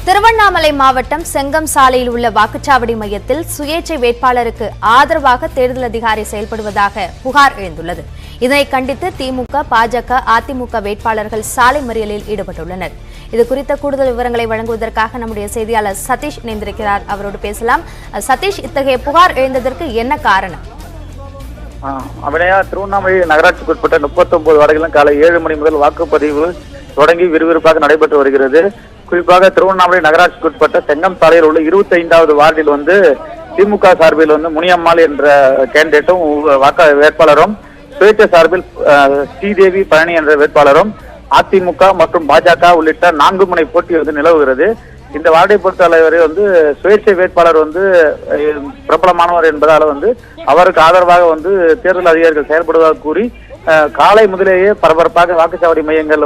திருவண்ணாமலை மாவட்டம் செங்கம் சாலையில் உள்ள வாக்குச்சாவடி மையத்தில் சுயேட்சை வேட்பாளருக்கு ஆதரவாக தேர்தல் அதிகாரி செயல்படுவதாக புகார் எழுந்துள்ளது. இதனை கண்டித்து திமுக, பாஜக, அதிமுக வேட்பாளர்கள் சாலை மறியலில் ஈடுபட்டுள்ளனர். இது குறித்த கூடுதல் விவரங்களை வழங்குவதற்காக நம்முடைய செய்தியாளர் சதீஷ் இணைந்திருக்கிறார். அவரோடு பேசலாம். சதீஷ், இத்தகைய புகார் எழுந்ததற்கு என்ன காரணம்? அவனையா திருவண்ணாமலை நகராட்சிக்குட்பட்ட 39 வார்டுகளிலும் காலை 7 மணி முதல் வாக்குப்பதிவு தொடங்கி விறுவிறுப்பாக நடைபெற்று வருகிறது. குறிப்பாக திருவண்ணாமலை நகராட்சிக்குட்பட்ட செங்கம் சாலையில் உள்ள 25வது வார்டில் திமுக சார்பில் முனியம்மாள் என்ற கேண்டிடேட்டும் வேட்பாளரும், சுயேட்சை சார்பில் ஸ்ரீதேவி பழனி என்ற வேட்பாளரும், அதிமுக மற்றும் பாஜக உள்ளிட்ட 4 முனை போட்டி நிலவுகிறது. இந்த வார்டை பொறுத்தவரை சுயேட்சை வேட்பாளர் பிரபலமானவர் என்பதால் அவருக்கு ஆதரவாக தேர்தல் அதிகாரிகள் செயல்படுவதாக கூறி காலை முதலேயே பரபரப்பாக வாக்குச்சாவடி மையங்கள்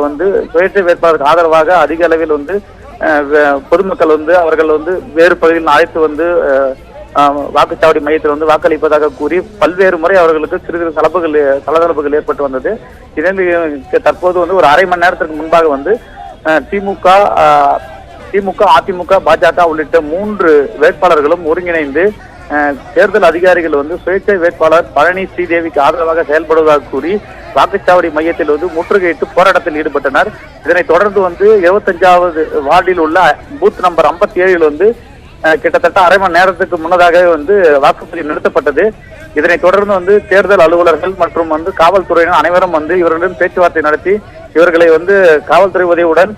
சுயேட்சை வேட்பாளருக்கு ஆதரவாக அதிக அளவில் பொதுமக்கள் அவர்கள் வேறு பகுதியில் அழைத்து வாக்குச்சாவடி மையத்தில் வாக்களிப்பதாக கூறி பல்வேறு முறை அவர்களுக்கு சிறு சிறு தளதளப்புகள் ஏற்பட்டு வந்தது. இதில் தற்போது ஒரு அரை மணி நேரத்திற்கு முன்பாக திமுக, அதிமுக, பாஜக உள்ளிட்ட 3 வேட்பாளர்களும் ஒருங்கிணைந்து தேர்தல் அதிகாரிகள் சுயேட்சை வேட்பாளர் பழனி ஸ்ரீதேவிக்கு ஆதரவாக செயல்படுவதாக கூறி வாக்குச்சாவடி மையத்தில் முற்றுகையிட்டு போராட்டத்தில் ஈடுபட்டனர். இதனைத் தொடர்ந்து 25வது வார்டில் உள்ள பூத் நம்பர் 57 கிட்டத்தட்ட அரை மணி நேரத்துக்கு முன்னதாக வாக்குப்பதிவு நிறுத்தப்பட்டது. இதனைத் தொடர்ந்து தேர்தல் அலுவலர்கள் மற்றும் காவல்துறையினர் அனைவரும் இவர்களிடம் பேச்சுவார்த்தை நடத்தி இவர்களை காவல்துறை உதவியுடன்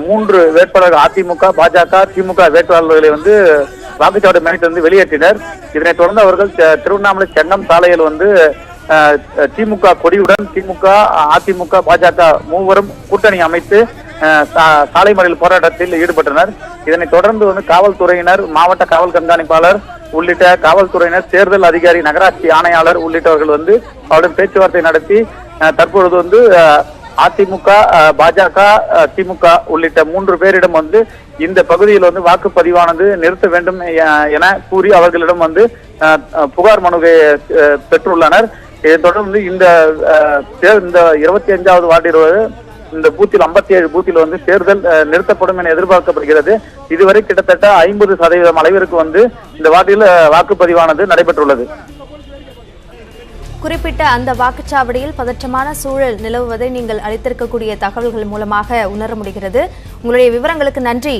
3 வேட்பாளர்கள் அதிமுக, பாஜக, திமுக வேட்பாளர்களை வாக்குச்சாவடி மையத்திலிருந்து வெளியேற்றினர். இதனைத் தொடர்ந்து அவர்கள் திருவண்ணாமலை செங்கம் சாலையில் திமுக கொடியுடன் திமுக, அதிமுக, பாஜக மூவரும் கூட்டணி அமைத்து சாலை மறியல் போராட்டத்தில் ஈடுபட்டனர். இதனைத் தொடர்ந்து காவல்துறையினர், மாவட்ட காவல் கண்காணிப்பாளர் உள்ளிட்ட காவல்துறையினர், தேர்தல் அதிகாரி, நகராட்சி ஆணையாளர் உள்ளிட்டவர்கள் அவருடன் பேச்சுவார்த்தை நடத்தி தற்பொழுது அதிமுக, பாஜக, திமுக உள்ளிட்ட 3 பேரிடம் இந்த பகுதியில் வாக்குப்பதிவானது நிறுத்த வேண்டும் என கூறி அவர்களிடம் புகார் மனுவை பெற்றுள்ளனர். இதைத் தொடர்ந்து இந்த 25வது வார்டில் இந்த பூத்தில் 57 பூத்தில் தேர்தல் நிறுத்தப்படும் என எதிர்பார்க்கப்படுகிறது. இதுவரை கிட்டத்தட்ட 50% அளவிற்கு இந்த வார்டில் வாக்குப்பதிவானது நடைபெற்றுள்ளது. குறிப்பிட்ட அந்த வாக்குச்சாவடியில் பதற்றமான சூழல் நிலவுவதை நீங்கள் அளித்திருக்கக்கூடிய தகவல்கள் மூலமாக உணர முடிகிறது. உங்களுடைய விவரங்களுக்கு நன்றி.